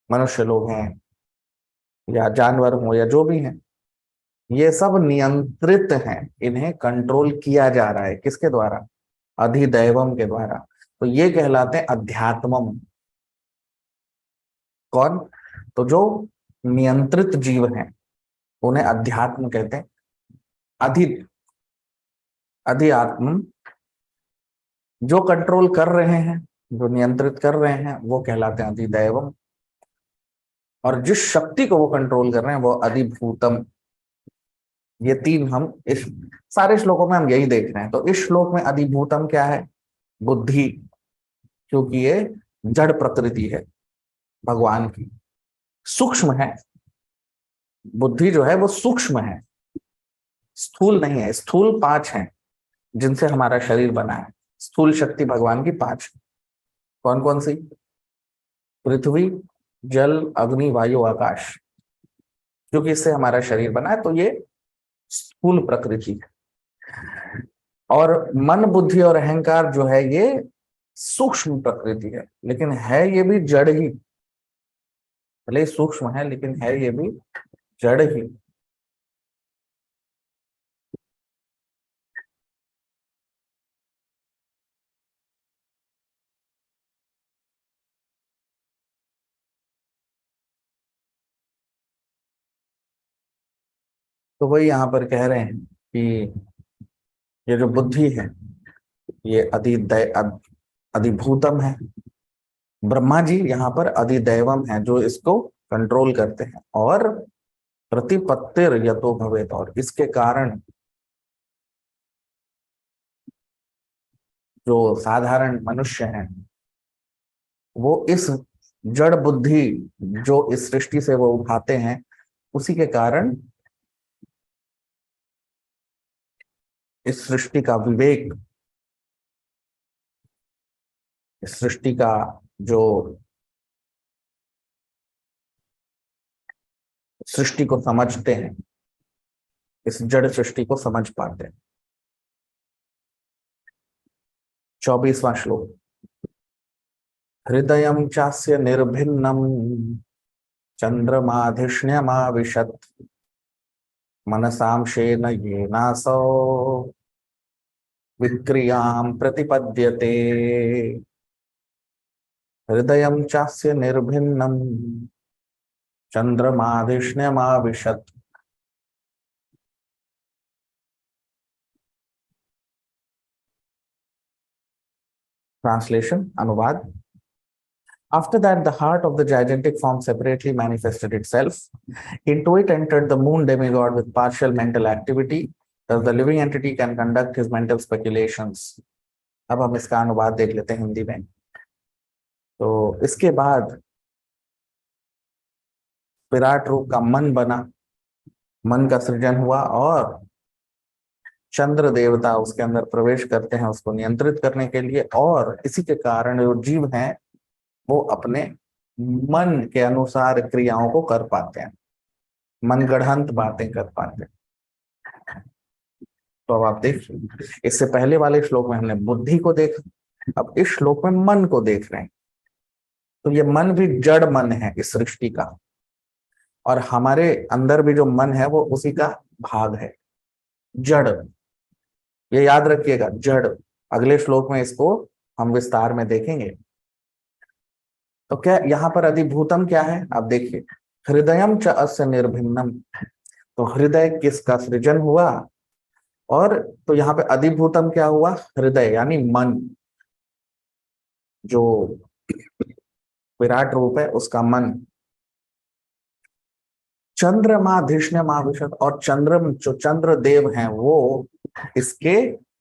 मनुष्य लोग हैं या जानवर हो या जो भी हैं, ये सब नियंत्रित हैं, इन्हें कंट्रोल किया जा रहा है। किसके द्वारा? अधिदैवम के द्वारा। तो ये कहलाते हैं अध्यात्मम। कौन? तो जो नियंत्रित जीव हैं उन्हें अध्यात्म कहते हैं। अधि अधिआत्म जो कंट्रोल कर रहे हैं, जो नियंत्रित कर रहे हैं, वो कहलाते हैं अधिदैवम। और जिस शक्ति को वो कंट्रोल कर रहे हैं वो अधिभूतम। ये तीन हम इस सारे श्लोकों में हम यही देख रहे हैं। तो इस श्लोक में अधिभूतम क्या है? बुद्धि, क्योंकि ये जड़ प्रकृति है भगवान की, सूक्ष्म है। बुद्धि जो है वो सूक्ष्म है, स्थूल नहीं है। स्थूल 5 हैं जिनसे हमारा शरीर बना है। स्थूल शक्ति भगवान की 5। कौन कौन सी? पृथ्वी, जल, अग्नि, वायु, आकाश। क्योंकि इससे हमारा शरीर बना है, तो ये स्थूल प्रकृति है। और मन, बुद्धि और अहंकार जो है ये सूक्ष्म प्रकृति है, लेकिन है ये भी जड़ ही। भले सूक्ष्म है लेकिन है ये भी जड़ ही। तो वही यहाँ पर कह रहे हैं कि ये जो बुद्धि है ये अधिभूतम है। ब्रह्मा जी यहाँ पर अधिदैवम है, जो इसको कंट्रोल करते हैं। और प्रतिपत्तिर यतो भवेत, और इसके कारण जो साधारण मनुष्य हैं वो इस जड़ बुद्धि जो इस सृष्टि से वो उठाते हैं, उसी के कारण इस सृष्टि का विवेक, इस सृष्टि का जो सृष्टि को समझते हैं, इस जड़ सृष्टि को समझ पाते हैं। 24वां श्लोक। हृदयं चास्य निर्भिन्नम चंद्रमाधिष्ण्यमाविशत् मनसांशेन येनासो विक्रियां प्रतिपद्यते। हृदयं चास्य निर्भिन्नम चंद्रमाधिष्ण्यमाविशत्। ट्रांसलेशन, अनुवाद। After that, the heart of the gigantic form separately manifested itself. Into it entered the moon demigod with partial mental activity. Thus, the living entity can conduct his mental speculations. अब हम इसका अनुवाद देख लेते हैं हिंदी में। तो इसके बाद विराट रूप का मन बना, मन का सृजन हुआ, और चंद्र देवता उसके अंदर प्रवेश करते हैं उसको नियंत्रित करने के लिए। और इसी के कारण जो जीव हैं वो अपने मन के अनुसार क्रियाओं को कर पाते हैं, मनगढ़ंत बातें कर पाते हैं। तो अब आप देखिए, इससे पहले वाले श्लोक में हमने बुद्धि को देखा, अब इस श्लोक में मन को देख रहे हैं। तो ये मन भी जड़ मन है इस सृष्टि का, और हमारे अंदर भी जो मन है वो उसी का भाग है, जड़। ये याद रखिएगा, जड़। अगले श्लोक में इसको हम विस्तार में देखेंगे। तो क्या यहाँ पर अधिभूतम क्या है? आप देखिए, हृदयम च अस्य निर्भिन्नम। तो हृदय किसका सृजन हुआ? और तो यहाँ पे अधिभूतम क्या हुआ? हृदय यानी मन, जो विराट रूप है उसका मन। चंद्रमाधिष्ण्यमाविशत्, और चंद्र जो चंद्र देव हैं वो इसके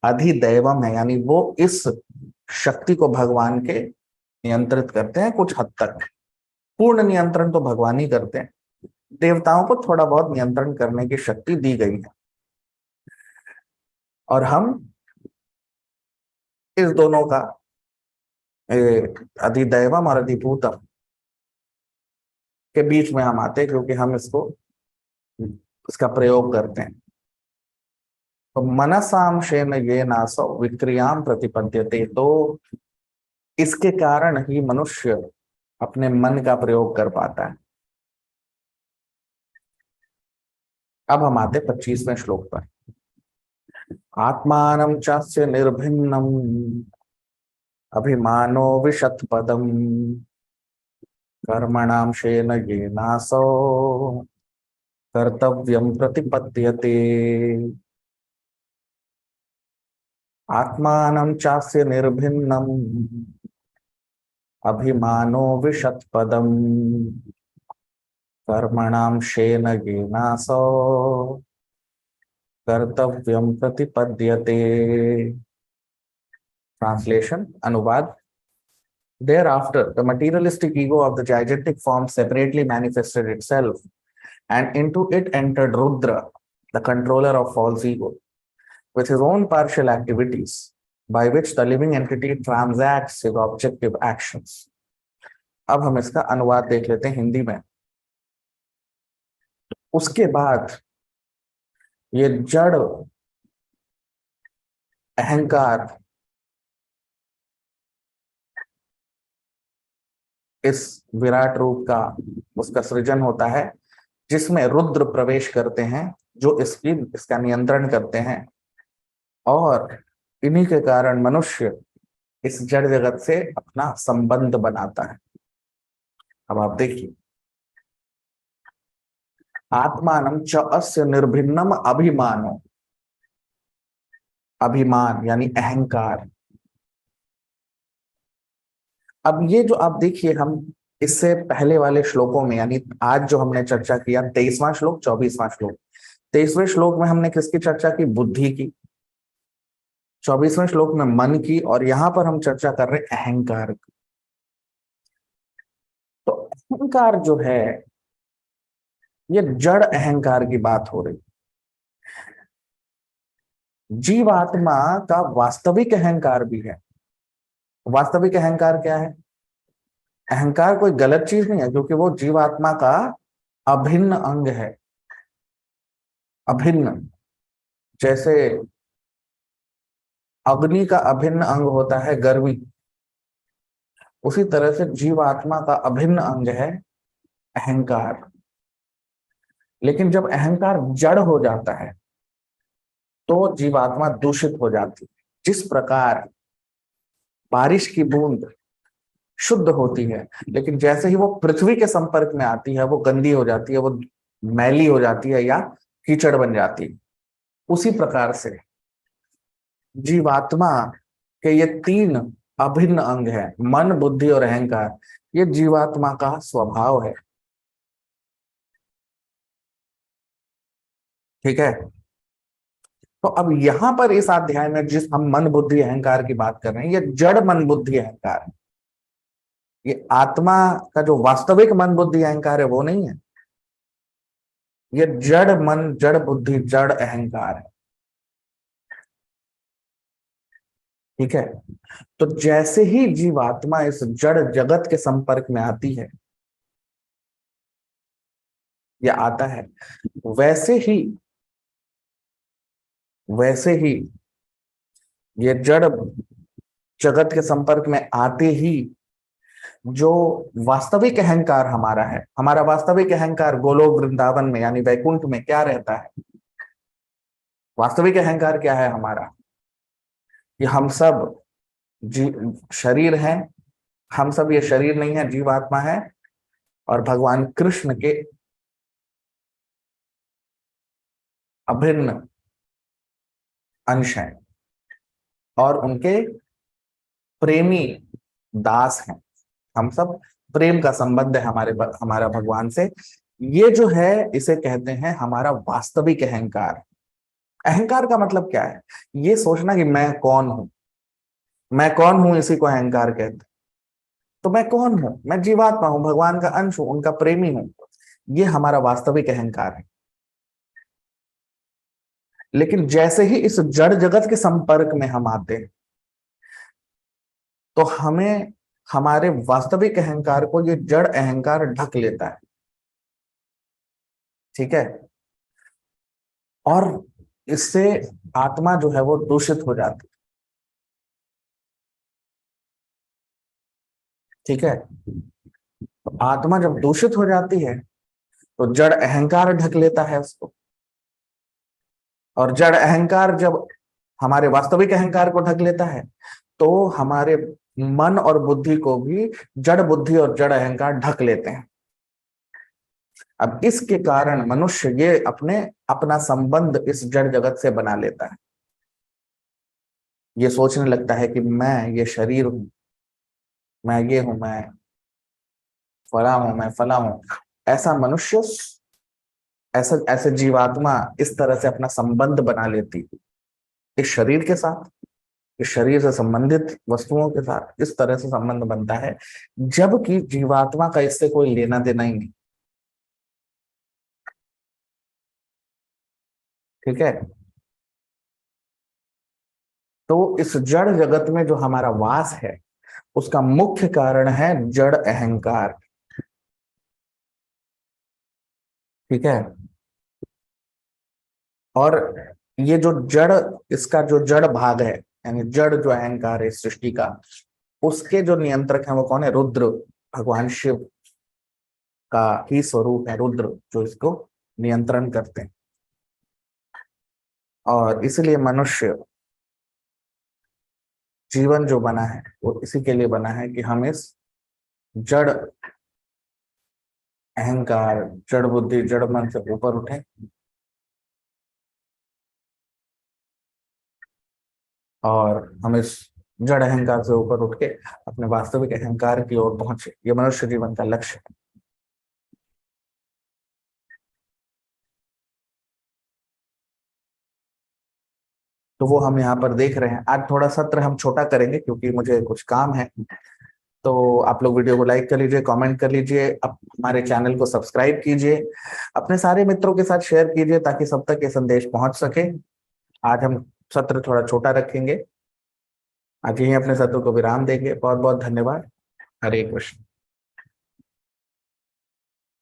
अधिदैवम है, यानी वो इस शक्ति को भगवान के नियंत्रित करते हैं कुछ हद तक। पूर्ण नियंत्रण तो भगवान ही करते हैं, देवताओं को थोड़ा बहुत नियंत्रण करने की शक्ति दी गई है। और हम इस दोनों का अधिदैवम और अधिभूतम के बीच में हम आते हैं, क्योंकि हम इसका प्रयोग करते हैं। तो मनसांशेन ये नासो विक्रियाम प्रतिपद्यते, तो इसके कारण ही मनुष्य अपने मन का प्रयोग कर पाता है। अब हम आते 25वें श्लोक पर। आत्मानं चास्य निर्भिन्नम अभिमानो विशतपदम कर्मणां शेन ये नासो कर्तव्यम प्रतिपद्यते। आत्मानं चास्य निर्भिन्नम अभिमानो विशतपदम कर्मणां शेन ये नासो कर्तव्यम प्रतिपद्यते। ट्रांसलेशन, अनुवाद। Thereafter, the materialistic ego of the gigantic form separately manifested itself, and into it entered Rudra, the controller of false ego, with his own partial activities, by which the living entity transacts his objective actions. अब हम इसका अनुवाद देख लेते हैं हिंदी में। उसके बाद ये जड़ अहंकार इस विराट रूप का उसका सृजन होता है, जिसमें रुद्र प्रवेश करते हैं, जो इसका नियंत्रण करते हैं, और इन्हीं के कारण मनुष्य इस जड़ जगत से अपना संबंध बनाता है। अब आप देखिए, आत्मानं च अस्य निर्भिन्नम अभिमानो, अभिमान यानी अहंकार। अब ये जो आप देखिए, हम इससे पहले वाले श्लोकों में, यानी आज जो हमने चर्चा किया 23वां श्लोक, 24वां श्लोक, 23वें श्लोक में हमने किसकी चर्चा की? बुद्धि की। 24वें श्लोक में मन की, और यहां पर हम चर्चा कर रहे अहंकार की। तो अहंकार जो है, ये जड़ अहंकार की बात हो रही। जीवात्मा का वास्तविक अहंकार भी है। वास्तविक अहंकार क्या है? अहंकार कोई गलत चीज नहीं है, क्योंकि वो जीवात्मा का अभिन्न अंग है। अभिन्न, जैसे अग्नि का अभिन्न अंग होता है गर्मी, उसी तरह से जीवात्मा का अभिन्न अंग है अहंकार। लेकिन जब अहंकार जड़ हो जाता है तो जीवात्मा दूषित हो जाती है। जिस प्रकार बारिश की बूंद शुद्ध होती है, लेकिन जैसे ही वो पृथ्वी के संपर्क में आती है वो गंदी हो जाती है, वो मैली हो जाती है या कीचड़ बन जाती है। उसी प्रकार से जीवात्मा के ये तीन अभिन्न अंग हैं, मन, बुद्धि और अहंकार, ये जीवात्मा का स्वभाव है। ठीक है। तो अब यहां पर इस अध्याय में जिस हम मन, बुद्धि, अहंकार की बात कर रहे हैं, ये जड़ मन, बुद्धि, अहंकार है। ये आत्मा का जो वास्तविक मन, बुद्धि, अहंकार है वो नहीं है। ये जड़ मन, जड़ बुद्धि, जड़ अहंकार है। ठीक है। तो जैसे ही जीवात्मा इस जड़ जगत के संपर्क में आती है या आता है, वैसे ही ये जड़ जगत के संपर्क में आते ही जो वास्तविक अहंकार हमारा है, हमारा वास्तविक अहंकार गोलोक वृंदावन में यानी वैकुंठ में क्या रहता है? वास्तविक अहंकार क्या है हमारा? कि हम सब शरीर हैं, हम सब ये शरीर नहीं है, जीवात्मा है, और भगवान कृष्ण के अभिन्न अंश हैं और उनके प्रेमी दास हैं। हम सब प्रेम का संबंध है हमारा भगवान से। ये जो है इसे कहते हैं हमारा वास्तविक अहंकार। अहंकार का मतलब क्या है? ये सोचना कि मैं कौन हूं, मैं कौन हूं, इसी को अहंकार कहते हैं। तो मैं कौन हूं? मैं जीवात्मा हूं, भगवान का अंश हूं, उनका प्रेमी हूं। ये हमारा वास्तविक अहंकार है। लेकिन जैसे ही इस जड़ जगत के संपर्क में हम आते हैं तो हमें हमारे वास्तविक अहंकार को ये जड़ अहंकार ढक लेता है। ठीक है। और इससे आत्मा जो है वो दूषित हो जाती है। ठीक है, तो आत्मा जब दूषित हो जाती है तो जड़ अहंकार ढक लेता है उसको, और जड़ अहंकार जब हमारे वास्तविक अहंकार को ढक लेता है तो हमारे मन और बुद्धि को भी जड़ बुद्धि और जड़ अहंकार ढक लेते हैं। अब इसके कारण मनुष्य ये अपना संबंध इस जड़ जगत से बना लेता है। ये सोचने लगता है कि मैं ये शरीर हूं, मैं ये हूं, मैं फला हूं, मैं फला हूं। ऐसा मनुष्य, ऐसा ऐसे जीवात्मा इस तरह से अपना संबंध बना लेती है इस शरीर के साथ, इस शरीर से संबंधित वस्तुओं के साथ इस तरह से संबंध बनता है, जबकि जीवात्मा का इससे कोई लेना देना ही नहीं। ठीक है, तो इस जड़ जगत में जो हमारा वास है उसका मुख्य कारण है जड़ अहंकार। ठीक है, और ये जो जड़, इसका जो जड़ भाग है, यानी जड़ जो अहंकार है सृष्टि का, उसके जो नियंत्रक हैं वो कौन है? रुद्र, भगवान शिव का ही स्वरूप है रुद्र, जो इसको नियंत्रण करते हैं। और इसलिए मनुष्य जीवन जो बना है वो इसी के लिए बना है कि हम इस जड़ अहंकार, जड़ बुद्धि, जड़ मन से ऊपर उठे और हम इस जड़ अहंकार से ऊपर उठ के अपने वास्तविक अहंकार की ओर पहुंचे। ये मनुष्य जीवन का लक्ष्य है। तो वो हम यहाँ पर देख रहे हैं। आज थोड़ा सत्र हम छोटा करेंगे क्योंकि मुझे कुछ काम है। तो आप लोग वीडियो को लाइक कर लीजिए, कमेंट कर लीजिए, अब हमारे चैनल को सब्सक्राइब कीजिए, अपने सारे मित्रों के साथ शेयर कीजिए ताकि सब तक ये संदेश पहुंच सके। आज हम सत्र थोड़ा छोटा रखेंगे, आज यहीं अपने सत्र को विराम देंगे। बहुत बहुत धन्यवाद। हरे कृष्ण।